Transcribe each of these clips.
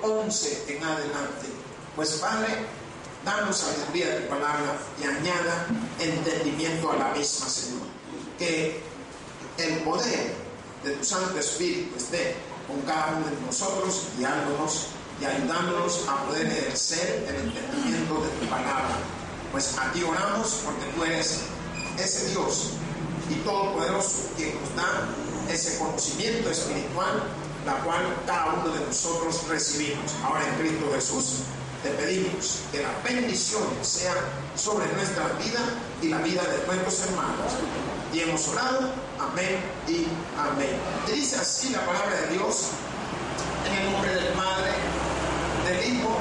11 en adelante. Pues Padre, danos sabiduría de tu palabra y añada entendimiento a la misma, Señor. Que el poder de tu Santo Espíritu esté con cada uno de nosotros, guiándonos y ayudándonos a poder ejercer el entendimiento de tu palabra. Pues a ti oramos, porque tú eres ese Dios y todopoderoso que nos da ese conocimiento espiritual, la cual cada uno de nosotros recibimos. Ahora en Cristo Jesús te pedimos que la bendición sea sobre nuestra vida y la vida de nuestros hermanos. Y hemos orado, amén y amén. Y dice así la palabra de Dios, en el nombre del Padre, del Hijo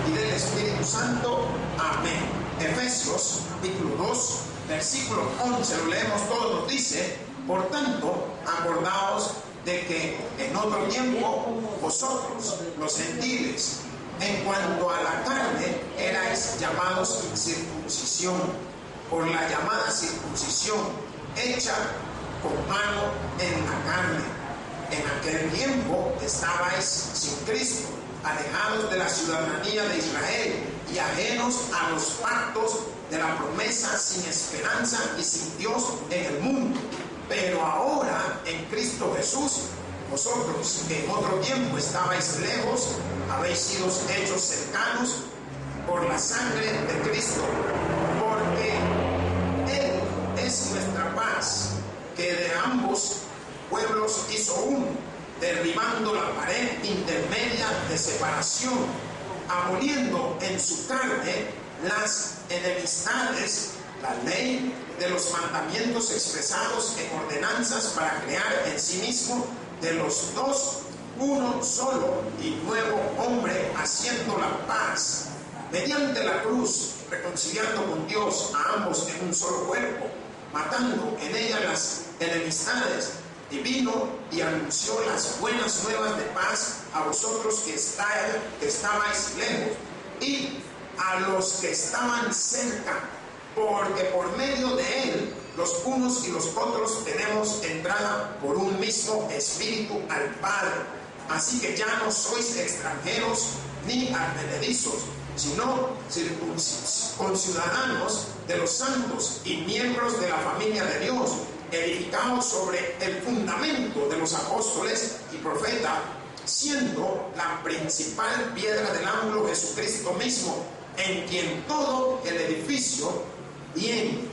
y del Espíritu Santo, amén. Efesios capítulo 2, versículo 11, lo leemos todo, nos dice: por tanto, acordaos de que en otro tiempo vosotros, los gentiles, en cuanto a la carne, erais llamados circuncisión, por la llamada circuncisión hecha con mano en la carne. En aquel tiempo estabais sin Cristo, alejados de la ciudadanía de Israel y ajenos a los pactos de la promesa, sin esperanza y sin Dios en el mundo. Pero ahora, en Cristo Jesús, vosotros que en otro tiempo estabais lejos, habéis sido hechos cercanos por la sangre de Cristo, porque Él es nuestra paz, que de ambos pueblos hizo uno, derribando la pared intermedia de separación, aboliendo en su carne las enemistades, la ley de los mandamientos expresados en ordenanzas, para crear en sí mismo de los dos uno solo y nuevo hombre, haciendo la paz mediante la cruz, reconciliando con Dios a ambos en un solo cuerpo, matando en ella las enemistades, y vino y anunció las buenas nuevas de paz a vosotros que estabais lejos y a los que estaban cerca, porque por medio de él los unos y los otros tenemos entrada por un mismo espíritu al Padre. Así que ya no sois extranjeros ni advenedizos, sino conciudadanos de los santos y miembros de la familia de Dios, edificados sobre el fundamento de los apóstoles y profetas, siendo la principal piedra del ángulo Jesucristo mismo, en quien todo el edificio, bien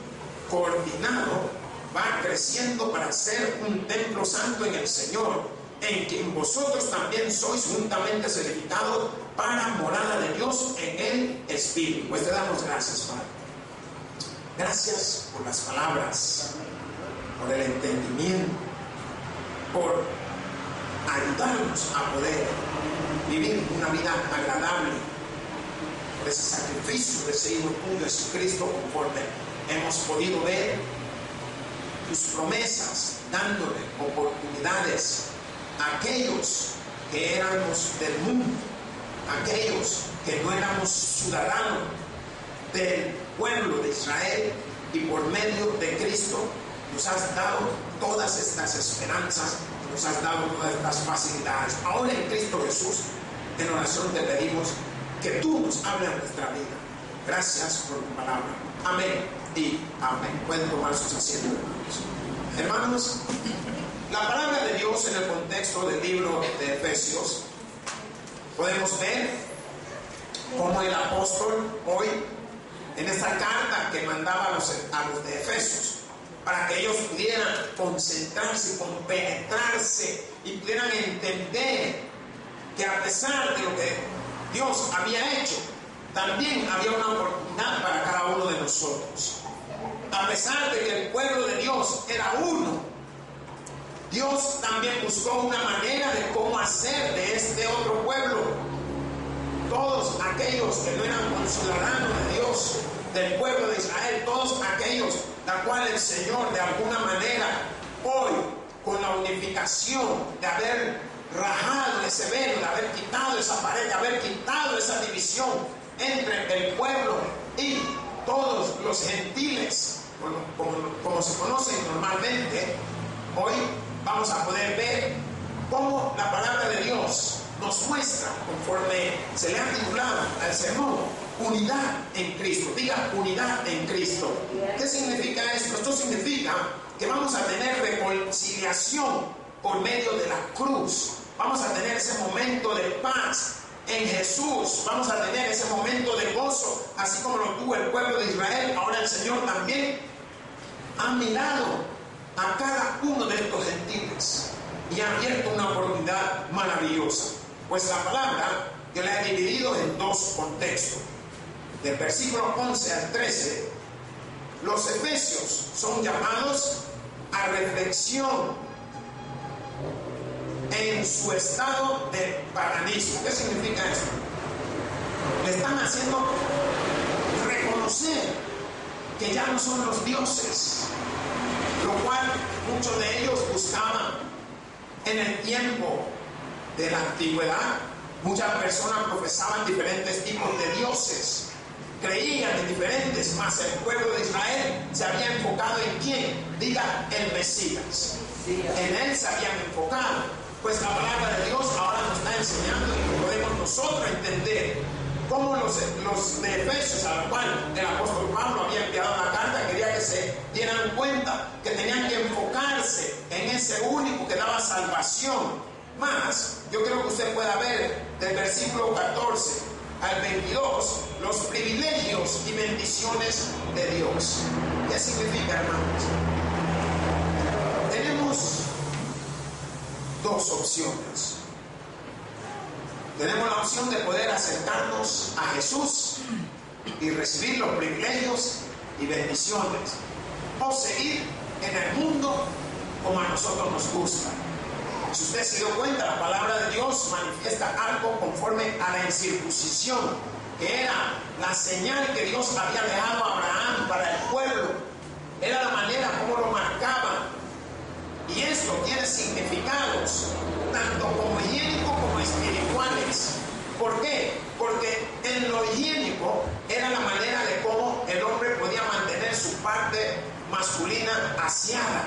coordinado, va creciendo para ser un templo santo en el Señor, en quien vosotros también sois juntamente edificados para morada de Dios en el Espíritu. Pues te damos gracias, Padre. Gracias por las palabras, por el entendimiento, por ayudarnos a poder vivir una vida agradable, por ese sacrificio de ese Hijo tuyo, Jesucristo, conforme hemos podido ver tus promesas, dándole oportunidades a aquellos que éramos del mundo, aquellos que no éramos ciudadanos del pueblo de Israel, y por medio de Cristo nos has dado todas estas esperanzas, nos has dado todas estas facilidades. Ahora en Cristo Jesús, en oración te pedimos que tú nos hables en nuestra vida. Gracias por tu palabra. Amén y amén. Pueden tomar sus asientos, hermanos. La palabra de Dios en el contexto del libro de Efesios, podemos ver cómo el apóstol hoy, en esta carta que mandaba a los de Efesios, para que ellos pudieran concentrarse, compenetrarse y pudieran entender que a pesar de lo que Dios había hecho, también había una oportunidad para cada uno de nosotros. A pesar de que el pueblo de Dios era uno, Dios también buscó una manera de cómo hacer de este otro pueblo, todos aquellos que no eran conciudadanos de Dios, del pueblo de Israel, todos aquellos la cual el Señor de alguna manera hoy, con la unificación de haber rajado ese velo, de haber quitado esa pared, de haber quitado esa división entre el pueblo y todos los gentiles, como se conocen normalmente, hoy vamos a poder ver cómo la palabra de Dios nos muestra, conforme se le ha titulado al sermón, unidad en Cristo. Diga, unidad en Cristo. ¿Qué significa esto? Esto significa que vamos a tener reconciliación por medio de la cruz. Vamos a tener ese momento de paz en Jesús. Vamos a tener ese momento de gozo, así como lo tuvo el pueblo de Israel. Ahora el Señor también ha mirado a cada uno de estos gentiles y ha abierto una oportunidad maravillosa. Pues la palabra yo la he dividido en dos contextos. Del versículo 11 al 13, los efesios son llamados a reflexión en su estado de paganismo. ¿Qué significa esto? Le están haciendo reconocer que ya no son los dioses, lo cual muchos de ellos buscaban en el tiempo de la antigüedad. Muchas personas profesaban diferentes tipos de dioses, creían en diferentes, mas el pueblo de Israel se había enfocado en quién, diga, el Mesías. En él se habían enfocado. Pues la palabra de Dios ahora nos está enseñando y podemos nosotros entender cómo los de Efesios, a los cuales el apóstol Pablo había enviado una carta, quería que se dieran cuenta que tenían que enfocarse en ese único que daba salvación. Más, yo creo que usted pueda ver del versículo 14 al 22 los privilegios y bendiciones de Dios. ¿Qué significa, hermanos? Tenemos dos opciones. Tenemos la opción de poder acercarnos a Jesús y recibir los privilegios y bendiciones, o seguir en el mundo como a nosotros nos gusta. Si usted se dio cuenta, la palabra de Dios manifiesta algo conforme a la incircuncisión, que era la señal que Dios había dejado a Abraham para el pueblo. Era la manera como lo marcaba. Y esto tiene significados tanto como higiénicos como espirituales. ¿Por qué? Porque en lo higiénico era la manera de cómo el hombre podía mantener su parte masculina aseada.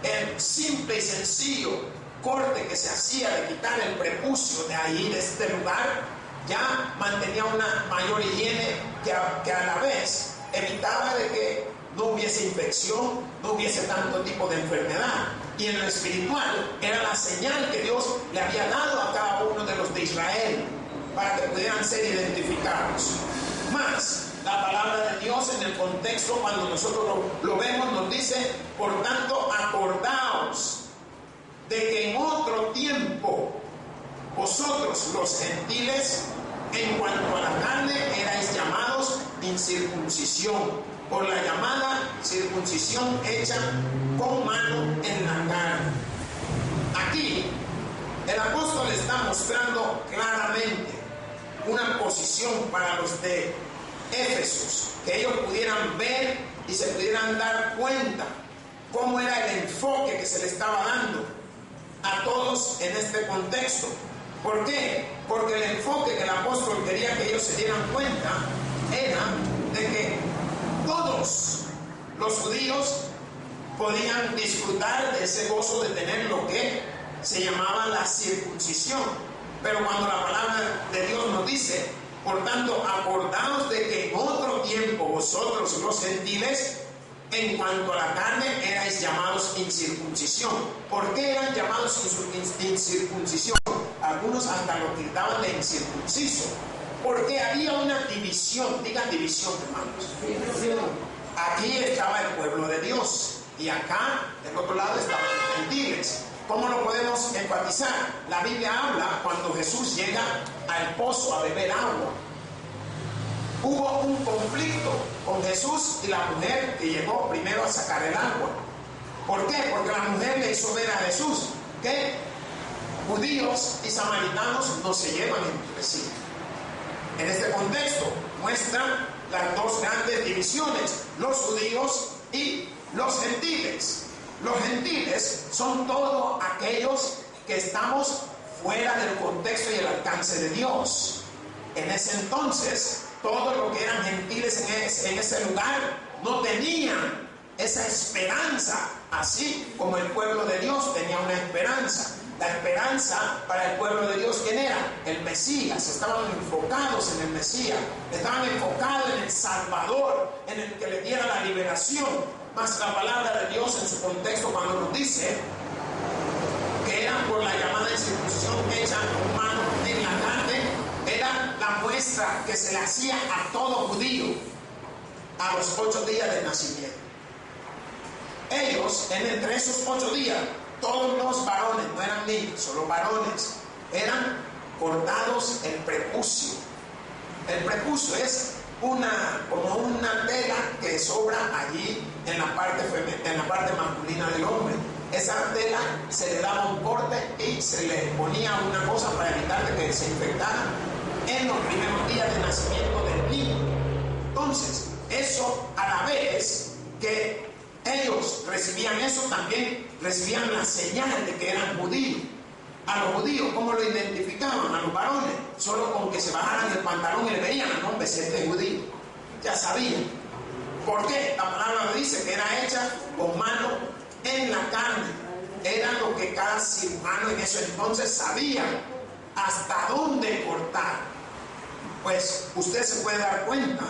El simple y sencillo corte que se hacía de quitar el prepucio de ahí, de este lugar, ya mantenía una mayor higiene que a la vez evitaba de que no hubiese infección, no hubiese tanto tipo de enfermedad. Y en lo espiritual era la señal que Dios le había dado a cada uno de los de Israel para que pudieran ser identificados. Más, la palabra de Dios en el contexto, cuando nosotros lo vemos, nos dice, por tanto, acordaos de que en otro tiempo vosotros los gentiles, en cuanto a la carne, erais llamados incircuncisión, por la llamada circuncisión hecha con mano en la carne. Aquí el apóstol está mostrando claramente una posición para los de Éfesos, que ellos pudieran ver y se pudieran dar cuenta cómo era el enfoque que se le estaba dando a todos en este contexto. ¿Por qué? Porque el enfoque que el apóstol quería que ellos se dieran cuenta era de que todos los judíos podían disfrutar de ese gozo de tener lo que se llamaba la circuncisión. Pero cuando la palabra de Dios nos dice, por tanto, acordaos de que en otro tiempo vosotros los gentiles, en cuanto a la carne, erais llamados incircuncisión. ¿Por qué eran llamados incircuncisión? Algunos hasta lo tildaban de incircunciso. Porque había una división, digan división, hermanos. División. Aquí estaba el pueblo de Dios y acá, del otro lado, estaban los gentiles. ¿Cómo lo podemos enfatizar? La Biblia habla cuando Jesús llega al pozo a beber agua. Hubo un conflicto con Jesús y la mujer que llegó primero a sacar el agua. ¿Por qué? Porque la mujer le hizo ver a Jesús que judíos y samaritanos no se llevan entre sí. En este contexto muestran las dos grandes divisiones, los judíos y los gentiles. Los gentiles son todos aquellos que estamos fuera del contexto y el alcance de Dios. En ese entonces, todos los que eran gentiles en ese lugar no tenían esa esperanza, así como el pueblo de Dios tenía una esperanza. La esperanza para el pueblo de Dios, ¿quién era? El Mesías. Estaban enfocados en el Mesías, estaban enfocados en el Salvador, en el que le diera la liberación. Mas la palabra de Dios en su contexto, cuando nos dice que eran por la llamada circuncisión hecha con mano en la carne, era la muestra que se le hacía a todo judío a los 8 días del nacimiento. Ellos, entre esos 8 días, todos los varones, no eran niños, solo varones, eran cortados el prepucio. El prepucio es como una tela que sobra allí en la parte masculina del hombre. Esa tela se le daba un corte y se le ponía una cosa para evitar que se infectara en los primeros días de nacimiento del niño. Entonces, eso a la vez que ellos recibían eso, también recibían la señal de que eran judíos. A los judíos, ¿cómo lo identificaban? A los varones, solo con que se bajaran el pantalón y le veían, no, hombre, si este es judío. Ya sabían. ¿Por qué? La palabra dice que era hecha con mano en la carne. Era lo que cada cirujano en ese entonces sabía hasta dónde cortar. Pues usted se puede dar cuenta,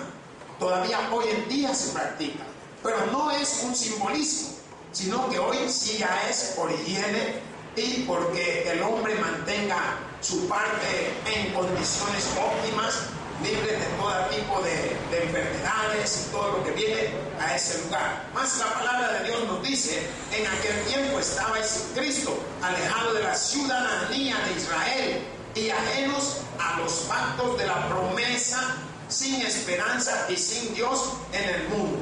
todavía hoy en día se practica, pero no es un simbolismo, sino que hoy sí ya es por higiene y porque el hombre mantenga su parte en condiciones óptimas, libre de todo tipo de enfermedades y todo lo que viene a ese lugar. Más la palabra de Dios nos dice, en aquel tiempo estabais sin Cristo, alejado de la ciudadanía de Israel y ajenos a los pactos de la promesa, sin esperanza y sin Dios en el mundo.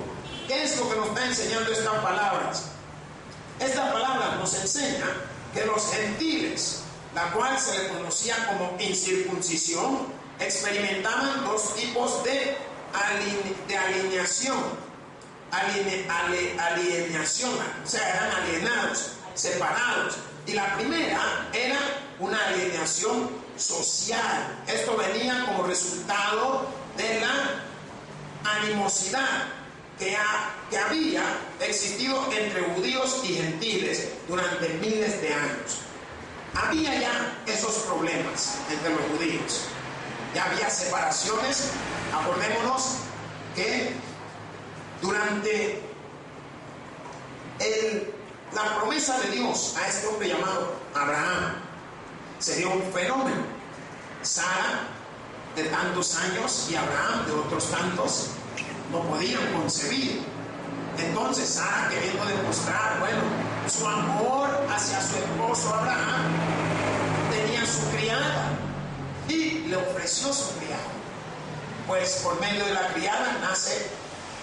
¿Qué es lo que nos está enseñando estas palabras? Esta palabra nos enseña que los gentiles, la cual se le conocía como incircuncisión, experimentaban 2 tipos de alienación, o sea, eran alienados, separados. Y la primera era una alienación social. Esto venía como resultado de la animosidad que había existido entre judíos y gentiles durante miles de años. Había ya esos problemas entre los judíos. Ya había separaciones. Acordémonos que durante la promesa de Dios a este hombre llamado Abraham se dio un fenómeno. Sara, de tantos años, y Abraham, de otros tantos, no podían concebir. Entonces Sara, queriendo demostrar, su amor hacia su esposo Abraham, tenía su criada y le ofreció su criada. Pues por medio de la criada nace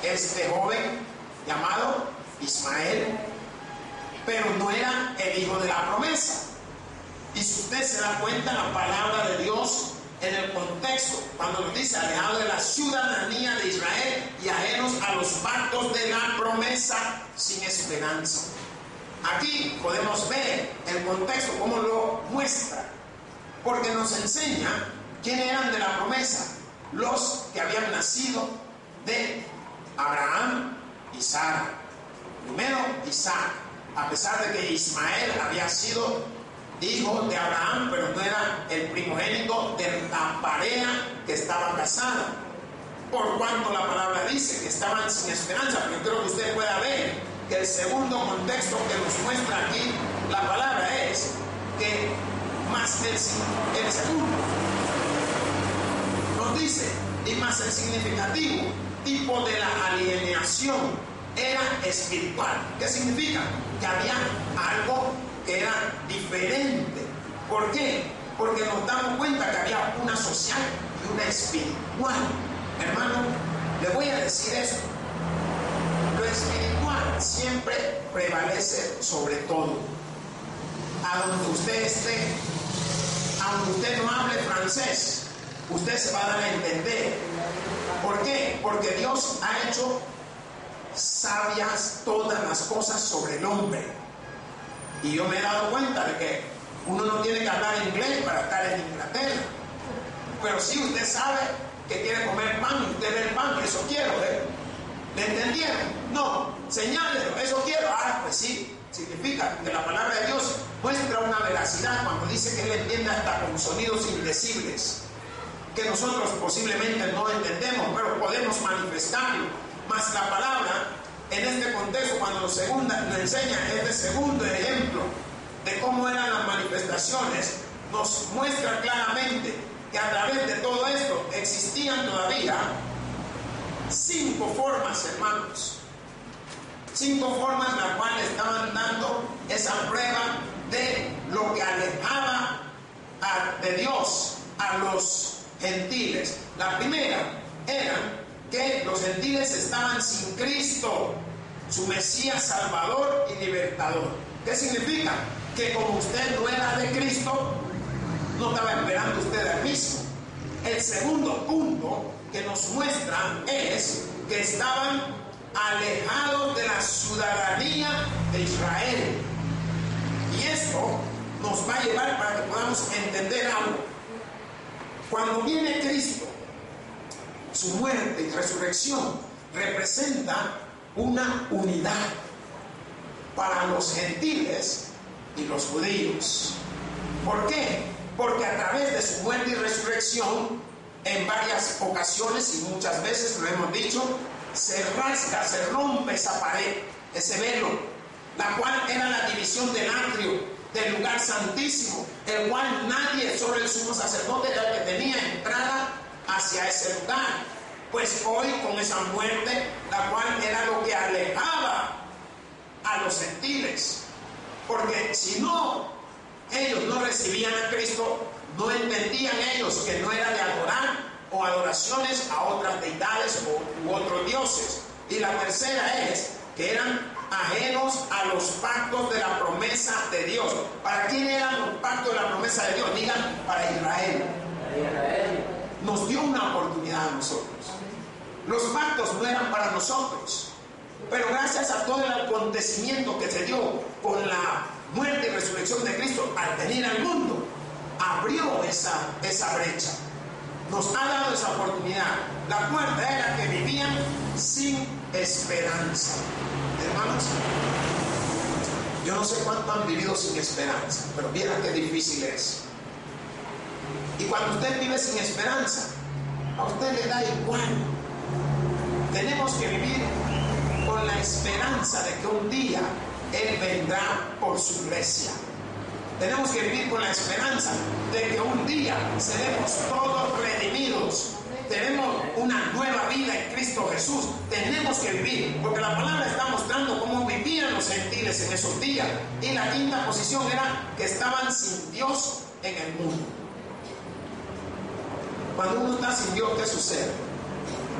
este joven llamado Ismael, pero no era el hijo de la promesa. Y si usted se da cuenta, la palabra de Dios en el contexto, cuando nos dice alejado de la ciudadanía de Israel y ajenos a los pactos de la promesa, sin esperanza. Aquí podemos ver el contexto, cómo lo muestra, porque nos enseña quiénes eran de la promesa: los que habían nacido de Abraham y Sara. Primero Isaac, a pesar de que Ismael había sido hijo de Abraham, pero no era el primogénito de la pareja que estaba casada, por cuanto la palabra dice que estaban sin esperanza. Pero yo creo que usted pueda ver que el segundo contexto que nos muestra aquí la palabra es que más el segundo nos dice, y más el significativo tipo de la alienación era espiritual. ¿Qué significa? Que había algo que era diferente. ¿Por qué? Porque nos damos cuenta que había una social y una espiritual. Hermano, le voy a decir esto: lo espiritual siempre prevalece sobre todo. A donde usted esté, aunque usted no hable francés, usted se va a dar a entender. ¿Por qué? Porque Dios ha hecho sabias todas las cosas sobre el hombre. Y yo me he dado cuenta de que uno no tiene que hablar inglés para estar en Inglaterra. Pero si usted sabe que quiere comer pan y usted ve el pan, eso quiero, ¿Le entendieron? No, señálelo, eso quiero. Pues sí, Significa que la palabra de Dios muestra una veracidad cuando dice que Él entiende hasta con sonidos indecibles, que nosotros posiblemente no entendemos, pero podemos manifestarlo. Mas la palabra, en este contexto, cuando nos enseña este segundo ejemplo de cómo eran las manifestaciones, nos muestra claramente que a través de todo esto existían todavía 5 formas, hermanos. 5 formas las cuales estaban dando esa prueba de lo que alejaba de Dios a los gentiles. La primera era que los gentiles estaban sin Cristo, su Mesías Salvador y Libertador. ¿Qué significa? Que como usted no era de Cristo, no estaba esperando usted al mismo. El segundo punto que nos muestra es que estaban alejados de la ciudadanía de Israel. Y esto nos va a llevar para que podamos entender algo. Cuando viene Cristo, su muerte y resurrección representa una unidad para los gentiles y los judíos. ¿Por qué? Porque a través de su muerte y resurrección, en varias ocasiones y muchas veces lo hemos dicho, se rasga, se rompe esa pared, ese velo, la cual era la división del atrio, del lugar santísimo, el cual nadie, solo el sumo sacerdote, era el que tenía entrada hacia ese lugar. Pues hoy, con esa muerte, la cual era lo que alejaba a los gentiles, porque si no, ellos no recibían a Cristo, no entendían ellos que no era de adorar o adoraciones a otras deidades u otros dioses. Y la tercera es que eran ajenos a los pactos de la promesa de Dios. ¿Para quién eran los pactos de la promesa de Dios? Digan, para Israel. Nos dio una oportunidad a nosotros. Los pactos no eran para nosotros, pero gracias a todo el acontecimiento que se dio con la muerte y resurrección de Cristo al venir al mundo, abrió esa brecha. Nos ha dado esa oportunidad. La cuarta era que vivían sin esperanza. Hermanos, yo no sé cuánto han vivido sin esperanza, pero vieran qué difícil es. Y cuando usted vive sin esperanza, a usted le da igual. Tenemos que vivir con la esperanza de que un día Él vendrá por su iglesia. Tenemos que vivir con la esperanza de que un día seremos todos redimidos. Tenemos una nueva vida en Cristo Jesús. Tenemos que vivir, porque la palabra está mostrando cómo vivían los gentiles en esos días. Y la quinta posición era que estaban sin Dios en el mundo. Cuando uno está sin Dios, ¿qué sucede?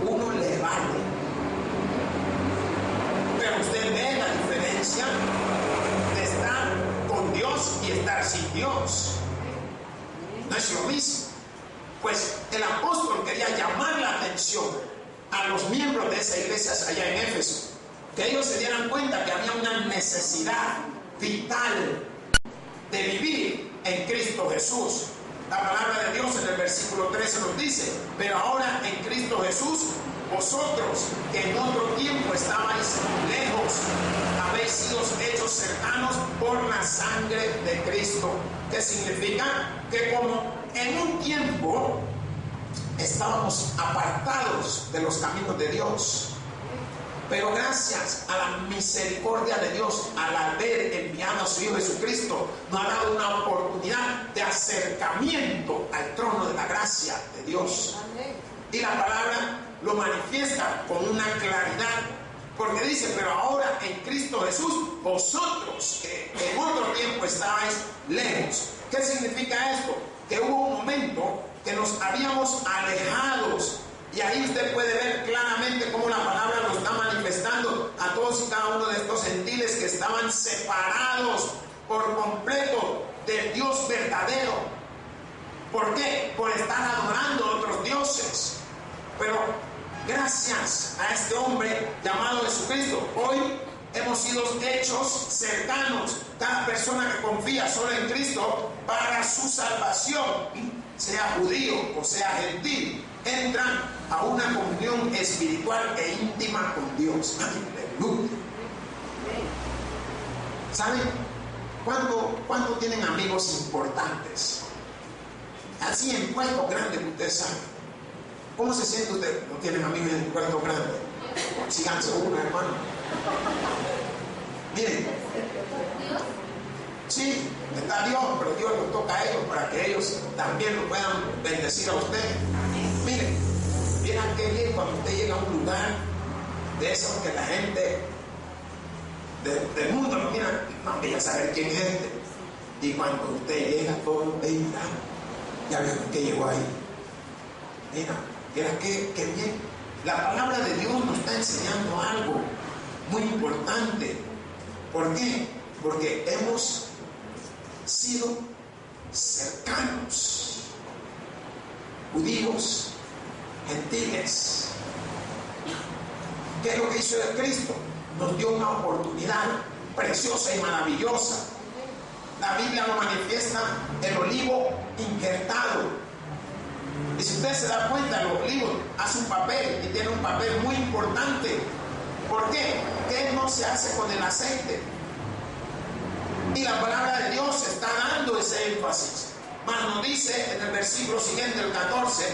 Uno le vale. Pero usted ve la diferencia de estar con Dios y estar sin Dios. No es lo mismo. Pues el apóstol quería llamar la atención a los miembros de esa iglesia allá en Éfeso, que ellos se dieran cuenta que había una necesidad vital de vivir en Cristo Jesús. La palabra de Dios en el versículo 13 nos dice: pero ahora en Cristo Jesús, vosotros que en otro tiempo estabais lejos, habéis sido hechos cercanos por la sangre de Cristo. ¿Qué significa? Que como en un tiempo estábamos apartados de los caminos de Dios, pero gracias a la misericordia de Dios, al haber enviado a su Hijo Jesucristo, nos ha dado una oportunidad de acercamiento al trono de la gracia de Dios. Y la palabra lo manifiesta con una claridad, porque dice: pero ahora en Cristo Jesús, vosotros que en otro tiempo estabais lejos. ¿Qué significa esto? Que hubo un momento que nos habíamos alejados. Y ahí usted puede ver claramente cómo la palabra lo está manifestando a todos y cada uno de estos gentiles que estaban separados por completo del Dios verdadero. ¿Por qué? Por estar adorando a otros dioses. Pero gracias a este hombre llamado Jesucristo, hoy hemos sido hechos cercanos. Cada persona que confía solo en Cristo para su salvación, sea judío o sea gentil, entran a una comunión espiritual e íntima con Dios. Aleluya. ¿Saben? ¿Cuándo tienen amigos importantes? Así en puestos grandes, ustedes saben. ¿Cómo se siente usted? ¿No tienen amigos en puestos grandes? Síganse uno, hermano. Miren. Sí, está Dios, pero Dios los toca a ellos para que ellos también lo puedan bendecir a usted. Miren, miren qué bien cuando usted llega a un lugar de esos que la gente del mundo no mira, no quiere saber quién es este. Y cuando usted llega, todo, mira, ya vieron que llegó ahí. Mira qué bien. La palabra de Dios nos está enseñando algo muy importante. ¿Por qué? Porque hemos sido cercanos, judíos, gentiles. ¿Qué es lo que hizo el Cristo? Nos dio una oportunidad preciosa y maravillosa. La Biblia lo manifiesta el olivo injertado. Y si usted se da cuenta, el olivo hace un papel y tiene un papel muy importante. ¿Por qué? ¿Qué no se hace con el aceite? Y la palabra de Dios está dando ese énfasis. Mas nos dice en el versículo siguiente, el 14,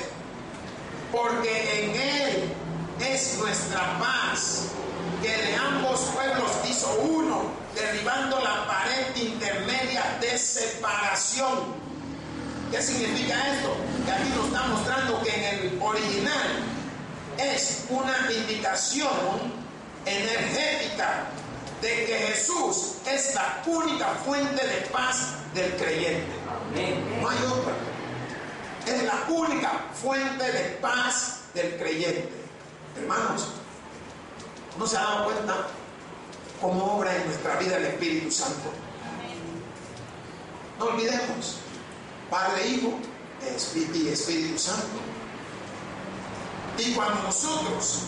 porque en Él es nuestra paz, que de ambos pueblos hizo uno, derribando la pared intermedia de separación. ¿Qué significa esto? Que aquí nos está mostrando que en el original es una indicación energética de que Jesús es la única fuente de paz del creyente. No hay otra. Es la única fuente de paz del creyente. Hermanos, ¿no se ha dado cuenta cómo obra en nuestra vida el Espíritu Santo? No olvidemos, Padre, Hijo y Espíritu Santo. Y cuando nosotros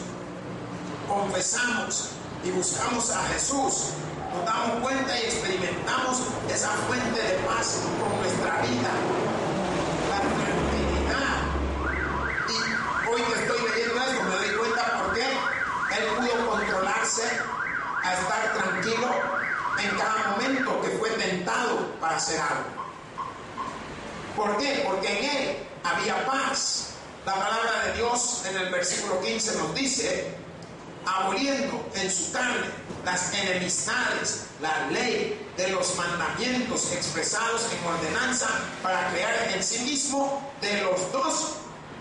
confesamos y buscamos a Jesús, nos damos cuenta y experimentamos esa fuente de paz con nuestra vida, la tranquilidad. Y hoy que estoy leyendo esto me doy cuenta por qué Él pudo controlarse a estar tranquilo en cada momento que fue tentado para hacer algo. ¿Por qué? Porque en Él había paz. La palabra de Dios en el versículo 15 nos dice: aboliendo en su carne las enemistades, la ley de los mandamientos expresados en ordenanza, para crear en sí mismo de los dos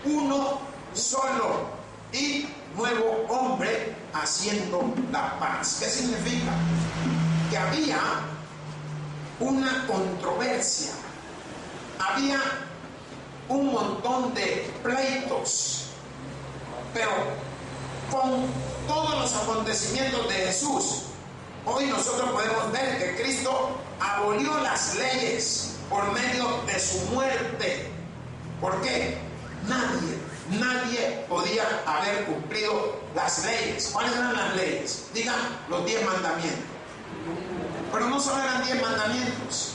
uno solo y nuevo hombre, haciendo la paz. ¿Qué significa? Que había una controversia, había un montón de pleitos, pero con todos los acontecimientos de Jesús, hoy nosotros podemos ver que Cristo abolió las leyes por medio de su muerte. ¿Por qué? Nadie podía haber cumplido las leyes. ¿Cuáles eran las leyes? Digan, los 10 mandamientos. Pero no solo eran 10 mandamientos.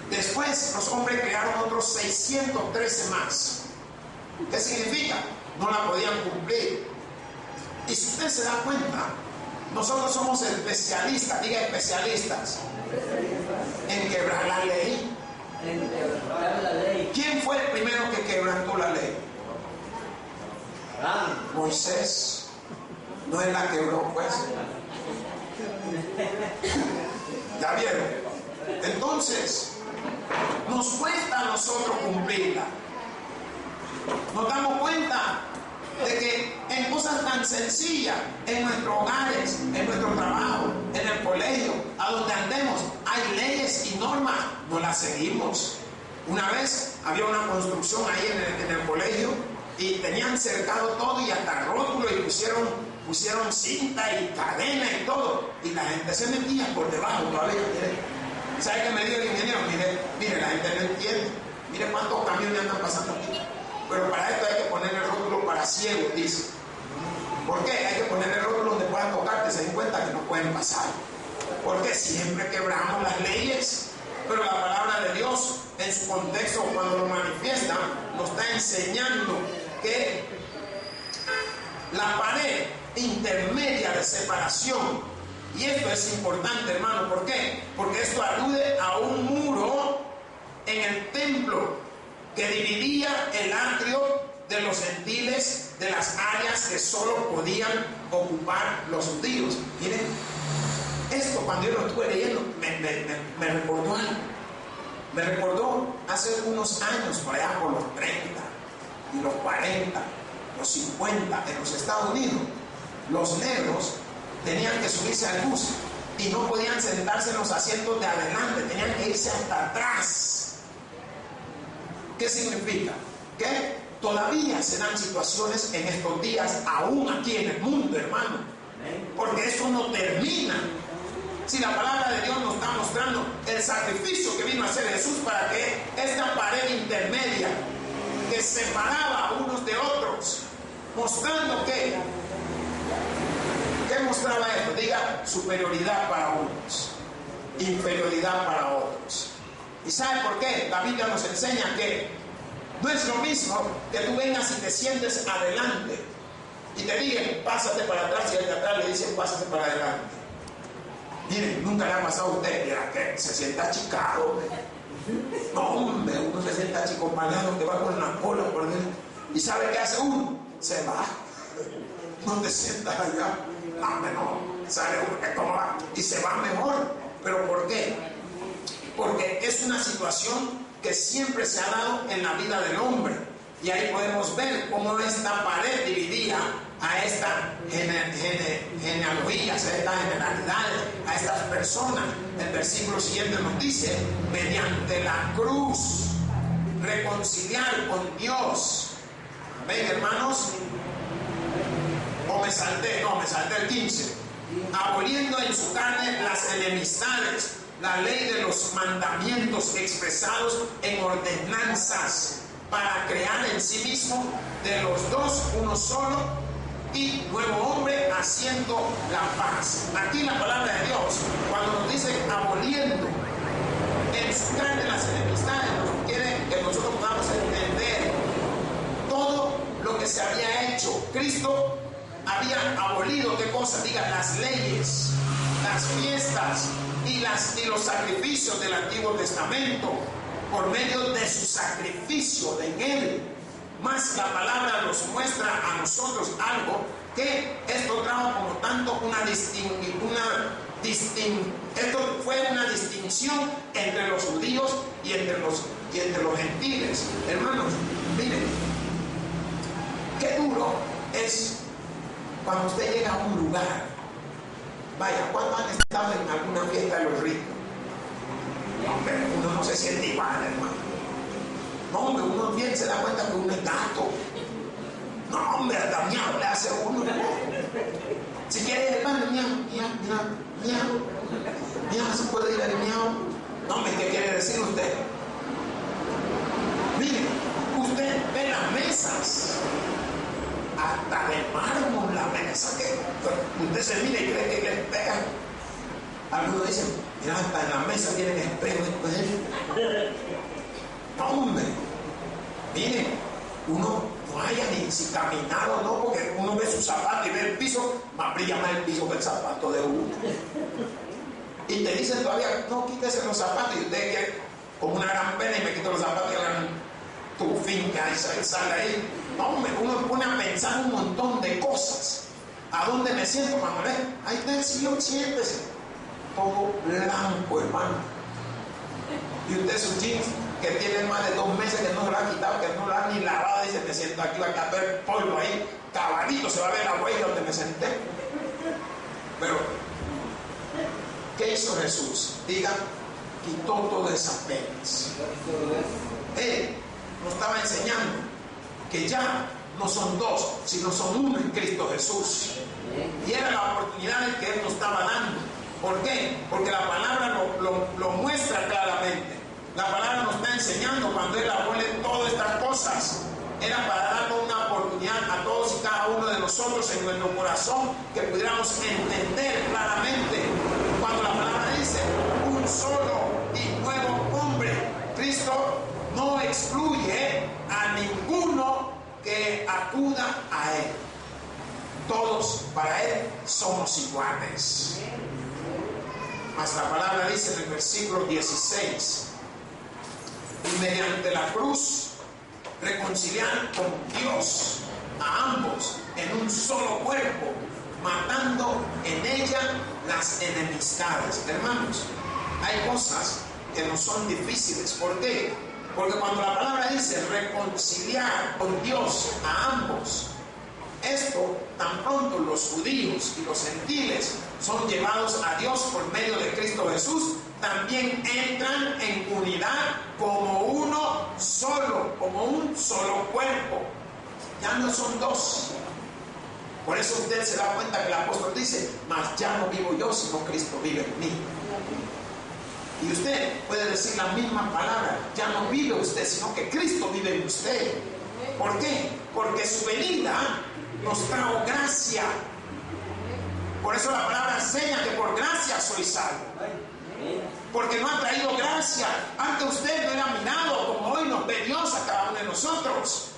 Después los hombres crearon otros 613 más. ¿Qué significa? No la podían cumplir. Y si usted se da cuenta, nosotros somos especialistas, diga especialistas, en quebrar la ley. ¿Quién fue el primero que quebrantó la ley? Moisés. No él la quebró, pues. ¿Ya vieron? Entonces, nos cuesta a nosotros cumplirla. Nos damos cuenta de que en cosas tan sencillas, en nuestros hogares, en nuestro trabajo, en el colegio, a donde andemos, hay leyes y normas, no las seguimos. Una vez había una construcción ahí en el colegio y tenían cercado todo y hasta rótulo y pusieron cinta y cadena y todo, y la gente se metía por debajo todavía. ¿Sabe qué me dijo el ingeniero? Mire, la gente no entiende. Mire cuántos camiones andan pasando aquí. Pero para esto hay que poner el rótulo para ciegos, dice. ¿Por qué? Hay que poner el rótulo donde puedan tocarte, se den cuenta que no pueden pasar. Porque siempre quebramos las leyes. Pero la palabra de Dios, en su contexto, cuando lo manifiesta, nos está enseñando que la pared intermedia de separación Y esto es importante, hermano. ¿Por qué? Porque esto alude a un muro en el templo que dividía el atrio de los gentiles de las áreas que solo podían ocupar los judíos. Miren, esto cuando yo lo estuve leyendo me recordó algo. Me recordó hace unos años, por allá por los 30 y los 40, los 50, en los Estados Unidos, los negros tenían que subirse al bus y no podían sentarse en los asientos de adelante, tenían que irse hasta atrás. ¿Qué significa? Que todavía se dan situaciones en estos días, aún aquí en el mundo, hermano, porque eso no termina. Si la palabra de Dios nos está mostrando el sacrificio que vino a hacer Jesús para que esta pared intermedia que separaba a unos de otros, mostrando que, ¿qué mostraba esto? Diga, superioridad para unos, inferioridad para otros. ¿Y sabe por qué? La Biblia nos enseña que no es lo mismo que tú vengas y te sientes adelante y te digan, pásate para atrás, y el de atrás le dicen, pásate para adelante. Miren, nunca le ha pasado a usted, mira, que se sienta achicado. No, hombre, uno se sienta achicopalado, que va con la cola por dentro. ¿Y sabe qué hace uno? Se va. No te sientas allá. No, sale uno que cómo va. Y se va mejor. ¿Pero por qué? Porque es una situación que siempre se ha dado en la vida del hombre. Y ahí podemos ver cómo esta pared dividía a estas genealogías, a estas generalidades, a estas personas. El versículo siguiente nos dice, mediante la cruz, reconciliar con Dios. ¿Ven, hermanos? O me salté el 15. Aboliendo en su carne las enemistades, la ley de los mandamientos expresados en ordenanzas, para crear en sí mismo de los dos uno solo y nuevo hombre, haciendo la paz. Aquí la palabra de Dios, cuando nos dice aboliendo en su carne las enemistades, nos quiere que nosotros podamos entender todo lo que se había hecho. Cristo había abolido, ¿qué cosa? Diga, las leyes, las fiestas y los sacrificios del Antiguo Testamento, por medio de su sacrificio en él. Más la palabra nos muestra a nosotros algo que esto trajo como tanto esto fue una distinción entre los judíos y entre los gentiles. Hermanos, miren, qué duro es cuando usted llega a un lugar. Vaya, ¿cuántos han estado en alguna fiesta de los ricos? Hombre, uno no se siente igual, hermano. No, hombre, uno bien se da cuenta que uno es gato. No, hombre, hasta miau le hace uno. Si quiere, hermano, miau, se puede ir al miau. No, hombre, ¿qué quiere decir usted? Mire, usted ve las mesas, hasta de mármol la mesa, que usted se mira y cree que le pega. Algunos dicen, mira, hasta en la mesa tienen espejo de no, hombre, miren, uno no haya ni si caminado, no, porque uno ve su zapato y ve el piso, más brilla más el piso que el zapato de uno. Y te dicen todavía, no, quítese los zapatos, y usted quiere, con una gran pena, y me quito los zapatos y hagan tu finca y sale ahí. No, hombre, uno pone a pensar un montón de cosas. ¿A dónde me siento cuando ve? Ahí está el sillón, siéntese. Todo blanco, hermano. Y usted sus jeans que tiene más de 2 meses que no se lo ha quitado, que no lo ha ni lavado, dice, me siento aquí, va a caer el polvo ahí, caballito, se va a ver la huella donde me senté. Pero, ¿qué hizo Jesús? Diga, quitó todas esas penas. Él nos estaba enseñando que ya no son dos, sino son uno en Cristo Jesús. Y era la oportunidad que Él nos estaba dando. ¿Por qué? Porque la palabra lo muestra claramente. La palabra nos está enseñando cuando Él abole todas estas cosas. Era para darnos una oportunidad a todos y cada uno de nosotros en nuestro corazón, que pudiéramos entender claramente cuando la palabra dice un solo y nuevo hombre. Cristo no excluye a ninguno que acuda a Él. todos para Él somos iguales. Mas la palabra dice en el versículo 16: y mediante la cruz reconciliar con Dios a ambos en un solo cuerpo, matando en ella las enemistades. Hermanos, hay cosas que no son difíciles. ¿Por qué? Porque cuando la palabra dice reconciliar con Dios a ambos, esto tan pronto los judíos y los gentiles son llevados a Dios por medio de Cristo Jesús, también entran en unidad como uno solo, como un solo cuerpo. Ya no son dos. Por eso usted se da cuenta que el apóstol dice: mas ya no vivo yo, sino Cristo vive en mí. Y usted puede decir la misma palabra: ya no vive usted, sino que Cristo vive en usted. ¿Por qué? Porque su venida nos trajo gracia. Por eso la palabra enseña que por gracia soy salvo. Porque no ha traído gracia. Antes usted no era mirado como hoy nos ve Dios a cada uno de nosotros.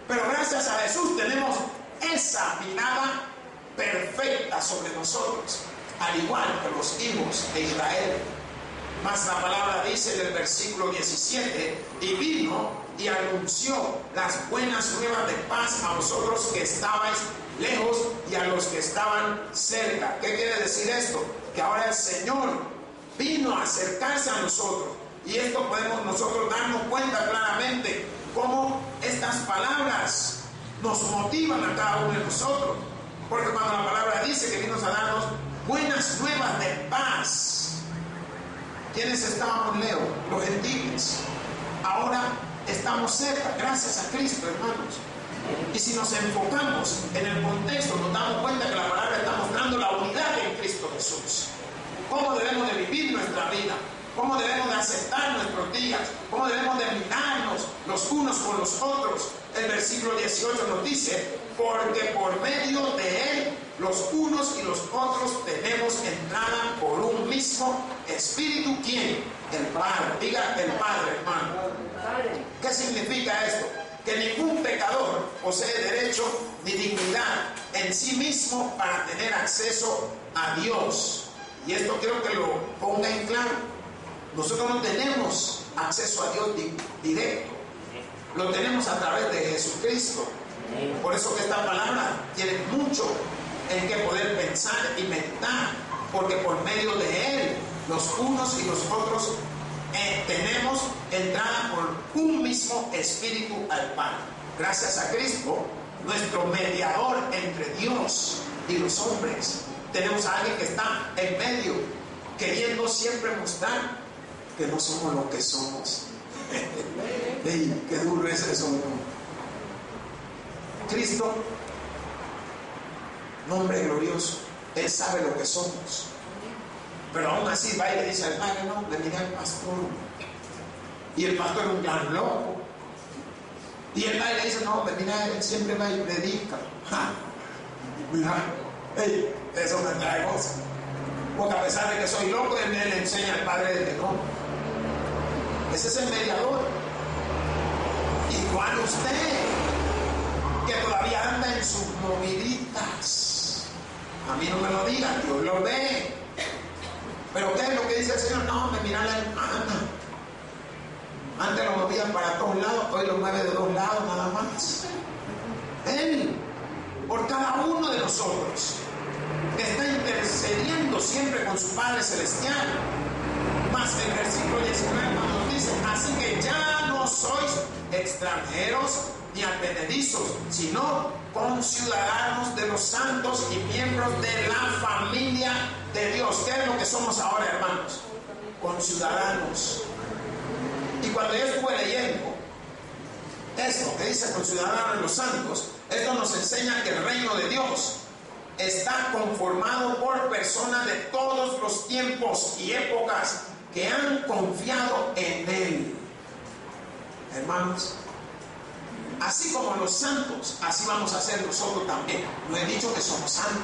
Pero gracias a Jesús tenemos esa mirada perfecta sobre nosotros, al igual que los hijos de Israel. Mas la palabra dice en el versículo 17: y vino y anunció las buenas nuevas de paz a vosotros que estabais lejos y a los que estaban cerca. ¿Qué quiere decir esto? Que ahora el Señor vino a acercarse a nosotros, y esto podemos nosotros darnos cuenta claramente cómo estas palabras nos motivan a cada uno de nosotros. Porque cuando la palabra dice que vino a darnos buenas nuevas de paz, ¿quiénes estábamos lejos? Los gentiles. Ahora estamos cerca, gracias a Cristo, hermanos. Y si nos enfocamos en el contexto, nos damos cuenta que la palabra está mostrando la unidad en Cristo Jesús. Cómo debemos de vivir nuestra vida, cómo debemos de aceptar nuestros días, cómo debemos de mirarnos los unos con los otros. El versículo 18 nos dice: porque por medio de Él los unos y los otros tenemos entrada por un mismo Espíritu. ¿Quién? El Padre. Diga el Padre, hermano. ¿Qué significa esto? Que ningún pecador posee derecho ni dignidad en sí mismo para tener acceso a Dios. Y esto quiero que lo ponga en claro. Nosotros no tenemos acceso a Dios directo. Lo tenemos a través de Jesucristo. Por eso que esta palabra tiene mucho en que poder pensar y meditar. Porque por medio de Él, los unos y los otros tenemos entrada por un mismo Espíritu al Padre. Gracias a Cristo, nuestro mediador entre Dios y los hombres. Tenemos a alguien que está en medio, queriendo siempre mostrar que no somos lo que somos. ¡Ey, qué duro es eso! Cristo, nombre glorioso, Él sabe lo que somos. Pero aún así va y le dice al padre: no, le mira al pastor. Y el pastor es un gran loco. Y el padre le dice: no, mira, él siempre va y predica. ¡Ja! Mira, hey, eso me trae cosas. Porque a pesar de que soy loco, él le enseña al padre de que no. Ese es el mediador. Igual usted, que todavía anda en sus moviditas. A mí no me lo diga, Dios lo ve. Pero ¿qué es lo que dice el Señor? No, me mira la hermana. Antes lo movían para todos lados, hoy lo mueve de dos lados nada más. Él, por cada uno de nosotros, que está intercediendo siempre con su Padre Celestial. Más el versículo 19 nos dice: así que ya no sois extranjeros ni advenedizos, sino conciudadanos de los santos y miembros de la familia de Dios. ¿Qué es lo que somos ahora, hermanos? Conciudadanos. Y cuando yo estuve leyendo esto que dice conciudadanos de los santos, esto nos enseña que el reino de Dios está conformado por personas de todos los tiempos y épocas que han confiado en Él. Hermanos, así como los santos, así vamos a ser nosotros también. No he dicho que somos santos,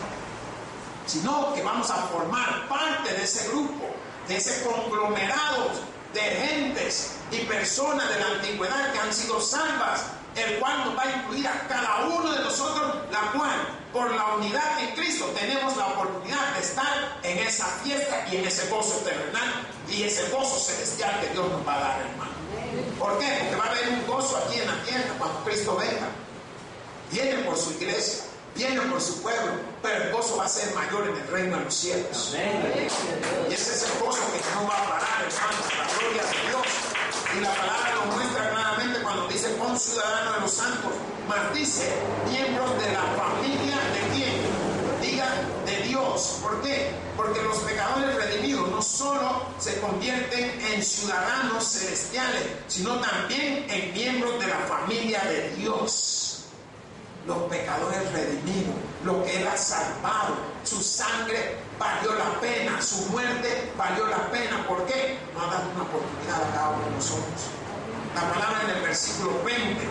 sino que vamos a formar parte de ese grupo, de ese conglomerado de gentes y personas de la antigüedad que han sido salvas el cual nos va a incluir a cada uno de nosotros, la cual, por la unidad en Cristo, tenemos la oportunidad de estar en esa fiesta y en ese gozo terrenal y ese gozo celestial que Dios nos va a dar, hermano. ¿Por qué? Porque va a haber un gozo aquí en la tierra cuando Cristo venga. Viene por su iglesia, viene por su pueblo, pero el gozo va a ser mayor en el reino de los cielos. Amén. Y ese es el gozo que no va a parar, hermanos, la gloria de Dios. Y la palabra lo muestra claramente cuando dice conciudadano de los santos, mas dice miembros de la familia de quién. Diga de Dios. ¿Por qué? Porque los pecadores redimidos no solo se convierten en ciudadanos celestiales, sino también en miembros de la familia de Dios. Los pecadores redimidos, lo que Él ha salvado, su sangre valió la pena, su muerte valió la pena. ¿Por qué? Nos ha dado una oportunidad a cada uno de nosotros. La palabra en el versículo 20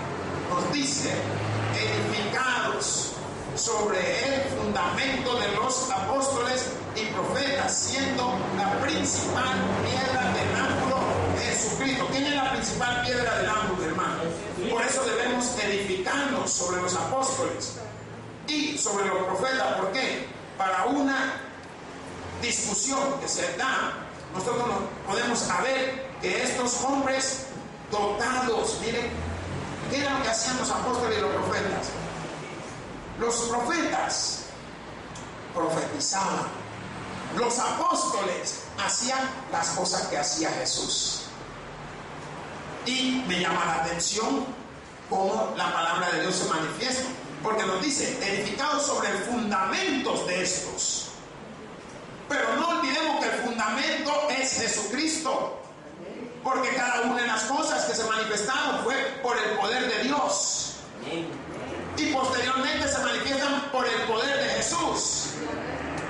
nos dice, edificados sobre el fundamento de los apóstoles y profetas, siendo la principal piedra del ángulo Jesucristo. ¿Quién es la principal piedra del ángulo, hermano? Por eso debemos edificarnos sobre los apóstoles y sobre los profetas. ¿Por qué? Para una discusión que se da, nosotros podemos saber que estos hombres dotados, miren, ¿qué era lo que hacían los apóstoles y los profetas? Los profetas profetizaban. Los apóstoles hacían las cosas que hacía Jesús. Y me llama la atención cómo la palabra de Dios se manifiesta, porque nos dice, edificados sobre el fundamento de estos. Pero no olvidemos que el fundamento es Jesucristo, porque cada una de las cosas que se manifestaron fue por el poder de Dios. Y posteriormente se manifiestan por el poder de Jesús.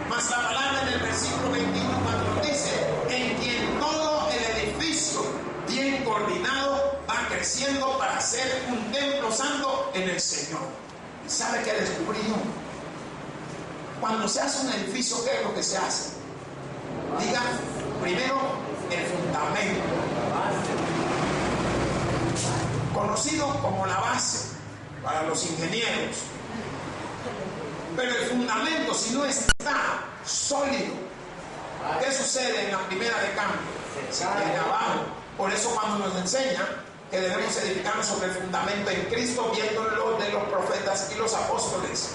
Mas la palabra en el versículo 21 cuando nos dice, en quien todo el edificio bien coordinado va creciendo para ser un templo santo en el Señor. ¿Y sabe qué descubrí yo? Cuando se hace un edificio, ¿qué es lo que se hace? Diga, primero el fundamento, conocido como la base para los ingenieros. Pero el fundamento, si no está sólido, ¿qué sucede en la primera de cambio? Se viene abajo. Por eso cuando nos enseña que debemos edificarnos sobre el fundamento en Cristo, viendo lo de los profetas y los apóstoles.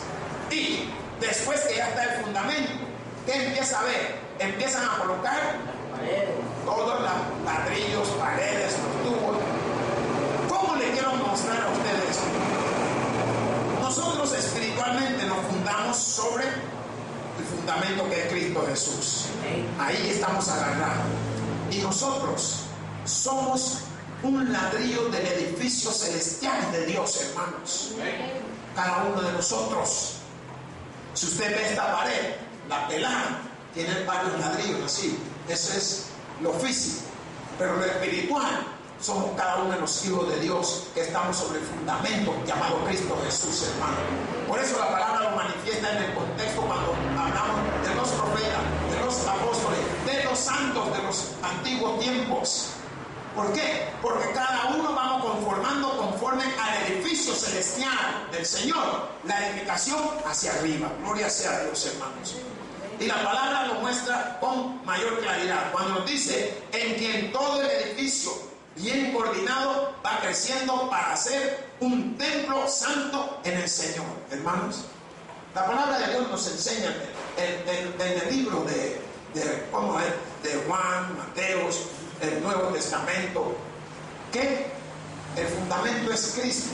Y después que ya está el fundamento, ¿qué empieza a ver? Empiezan a colocar todos los ladrillos, paredes, los tubos. ¿Cómo le quiero mostrar a ustedes esto? Nosotros espiritualmente nos fundamos sobre el fundamento que es Cristo Jesús. Ahí estamos agarrados. Y nosotros somos un ladrillo del edificio celestial de Dios, hermanos. Cada uno de nosotros. Si usted ve esta pared, la pelada, tiene varios ladrillos así. Eso es lo físico. Pero lo espiritual, somos cada uno de los hijos de Dios que estamos sobre el fundamento llamado Cristo Jesús, hermano. Por eso la palabra lo manifiesta en el contexto cuando hablamos de los profetas, de los apóstoles, de los santos de los antiguos tiempos. ¿Por qué? Porque cada uno vamos conformando conforme al edificio celestial del Señor, la edificación hacia arriba. Gloria sea a Dios, hermanos. Y la palabra lo muestra con mayor claridad cuando nos dice, en quien todo el edificio bien coordinado va creciendo para ser un templo santo en el Señor. Hermanos, la palabra de Dios nos enseña en el libro de Juan, Mateo, el Nuevo Testamento, que el fundamento es Cristo.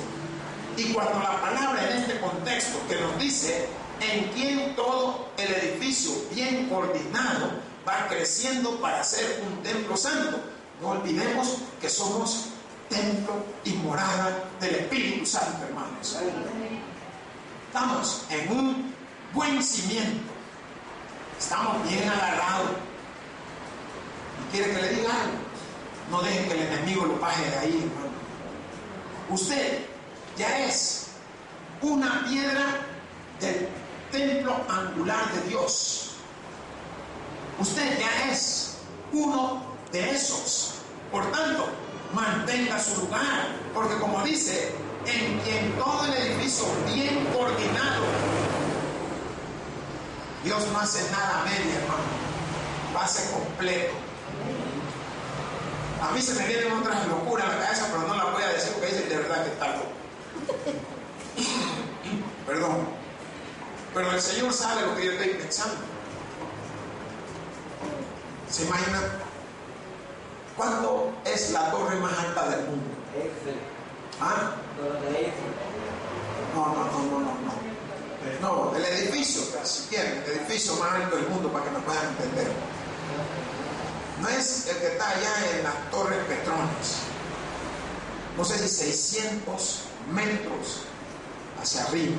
Y cuando la palabra en este contexto que nos dice, en quien todo el edificio bien coordinado va creciendo para ser un templo santo, no olvidemos que somos templo y morada del Espíritu Santo, hermanos. Estamos en un buen cimiento. Estamos bien agarrados. ¿Y quiere que le diga algo? No dejen que el enemigo lo baje de ahí, hermano. Usted ya es una piedra del templo angular de Dios. Usted ya es uno de esos. Por tanto, mantenga su lugar, porque como dice en quien todo el edificio bien coordinado. Dios no hace nada a media, hermano, lo hace completo. A mí se me vienen otras locuras a la cabeza, pero no la voy a decir porque dice de verdad que está loco. Perdón. Pero el Señor sabe lo que yo estoy pensando. ¿Se imagina cuánto es la torre más alta del mundo? ¿Ah? No, el edificio, si quieren, el edificio más alto del mundo, para que me puedan entender. No es el que está allá en las Torres Petronas. No sé si 600 metros hacia arriba.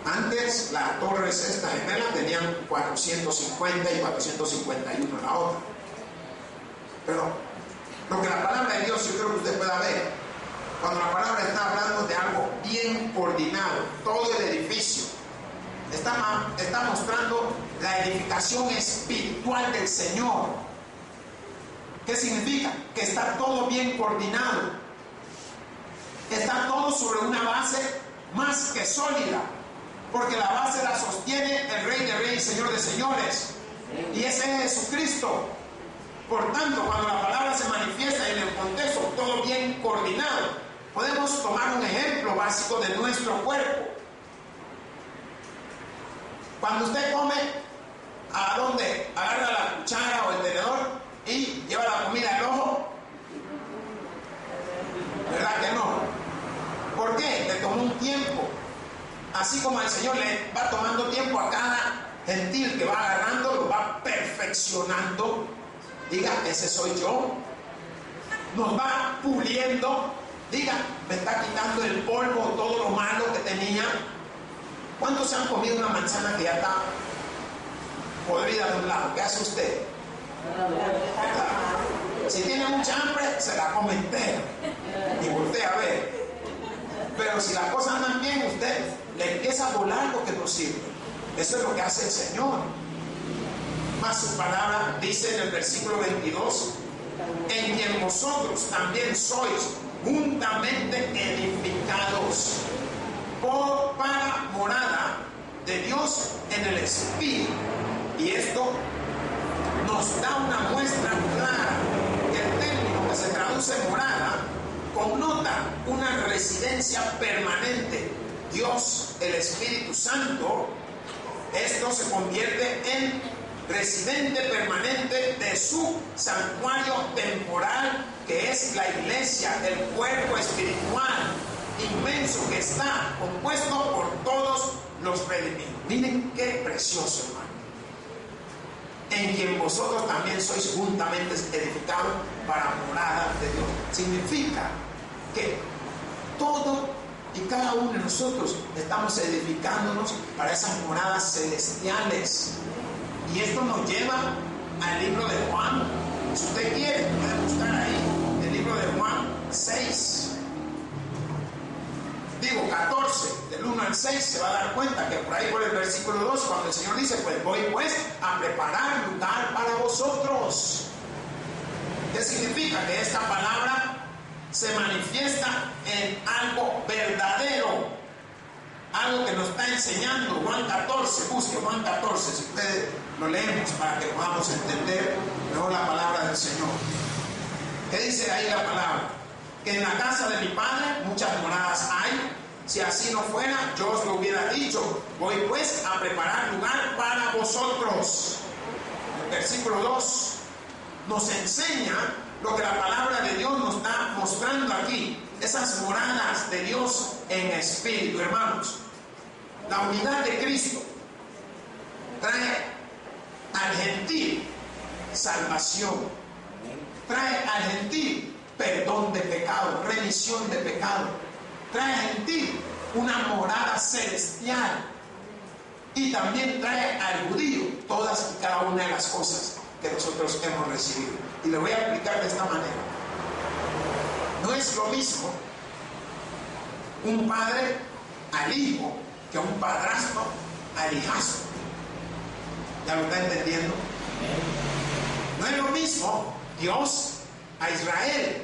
Antes las torres estas gemelas tenían 450 y 451 la otra. Pero lo que la palabra de Dios, yo creo que usted pueda ver, cuando la palabra está hablando de algo bien coordinado, todo el edificio está mostrando la edificación espiritual del Señor. ¿Qué significa? Que está todo bien coordinado, está todo sobre una base más que sólida, porque la base la sostiene el Rey de Reyes y Señor de Señores, y ese es Jesucristo. Por tanto, cuando la palabra se manifiesta en el contexto todo bien coordinado, podemos tomar un ejemplo básico de nuestro cuerpo. Cuando usted come, ¿a dónde? Agarra la cuchara o el tenedor y lleva la comida al ojo. ¿Verdad que no? ¿Por qué? Le tomó un tiempo. Así como el Señor le va tomando tiempo a cada gentil que va agarrando, lo va perfeccionando. Diga, ese soy yo. Nos va puliendo. Diga, me está quitando el polvo, todo lo malo que tenía. ¿Cuántos se han comido una manzana que ya está podrida de un lado? ¿Qué hace usted? Si tiene mucha hambre, se la come entera y voltea a ver. Pero si las cosas andan bien, usted le empieza a volar lo que no sirve. Eso es lo que hace el Señor. Más su palabra dice en el versículo 22: en quien vosotros también sois juntamente edificados para morada de Dios en el Espíritu. Y esto nos da una muestra clara que el término que se traduce morada connota una residencia permanente. Dios, el Espíritu Santo, esto se convierte en residente permanente de su santuario temporal, que es la iglesia, el cuerpo espiritual inmenso que está compuesto por todos los redimidos. Miren qué precioso, hermano. En quien vosotros también sois juntamente edificados para morada de Dios. Significa que todo y cada uno de nosotros estamos edificándonos para esas moradas celestiales. Y esto nos lleva al libro de Juan. Si usted quiere, puede buscar ahí el libro de Juan 6. Digo 14, del 1 al 6, se va a dar cuenta que por ahí por el versículo 2, cuando el Señor dice, pues voy pues a preparar lugar para vosotros. ¿Qué significa? Que esta palabra se manifiesta en algo verdadero, algo que nos está enseñando. Juan 14, busque Juan 14, si ustedes lo leemos para que podamos entender mejor la palabra del Señor. ¿Qué dice ahí la palabra? Que en la casa de mi Padre muchas moradas hay. Si así no fuera, yo os lo hubiera dicho. Voy pues a preparar lugar para vosotros. El versículo 2 nos enseña lo que la palabra de Dios nos está mostrando aquí. Esas moradas de Dios en espíritu, hermanos. La unidad de Cristo trae al gentil salvación. Trae al gentil perdón de pecado, remisión de pecado. Trae al gentil una morada celestial. Y también trae al judío todas y cada una de las cosas que nosotros hemos recibido. Y le voy a explicar de esta manera. No es lo mismo un padre al hijo que un padrastro al hijastro. ¿Ya lo está entendiendo? No es lo mismo. No es lo mismo Dios a Israel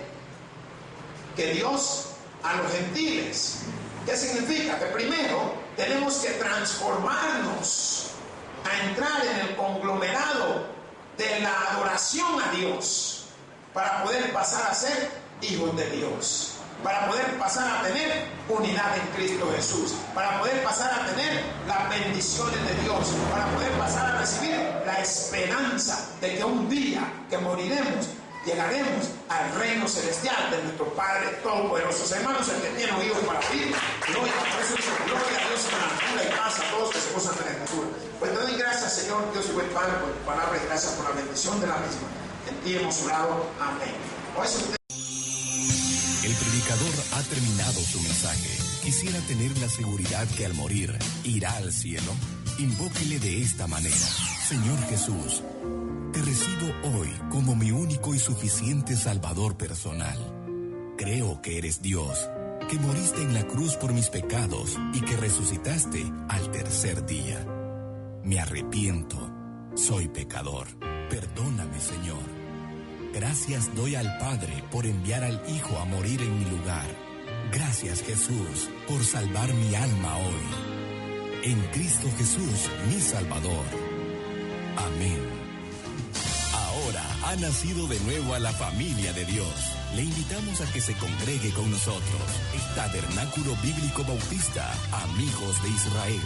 que Dios a los gentiles. ¿Qué significa? Que primero tenemos que transformarnos a entrar en el conglomerado de la adoración a Dios para poder pasar a ser hijos de Dios, para poder pasar a tener unidad en Cristo Jesús, para poder pasar a tener las bendiciones de Dios, para poder pasar a recibir la esperanza de que un día que moriremos, llegaremos al reino celestial de nuestro Padre Todopoderoso. Hermanos, el que tiene oídos para oír, gloria, por eso dice, gloria a Dios en la altura y paz a todos que se gozan de la Escritura. Pues te doy gracias, Señor Dios y buen Padre, por tu palabra y gracias por la bendición de la misma. En ti hemos orado. Amén. El predicador ha terminado su mensaje. Quisiera tener la seguridad que al morir irá al cielo. Invóquele de esta manera: Señor Jesús, te recibo hoy como mi único y suficiente Salvador personal. Creo que eres Dios, que moriste en la cruz por mis pecados y que resucitaste al tercer día. Me arrepiento, soy pecador. Perdóname, Señor. Gracias doy al Padre por enviar al Hijo a morir en mi lugar. Gracias, Jesús, por salvar mi alma hoy. En Cristo Jesús, mi Salvador. Amén. Ahora ha nacido de nuevo a la familia de Dios. Le invitamos a que se congregue con nosotros. El Tabernáculo Bíblico Bautista, Amigos de Israel.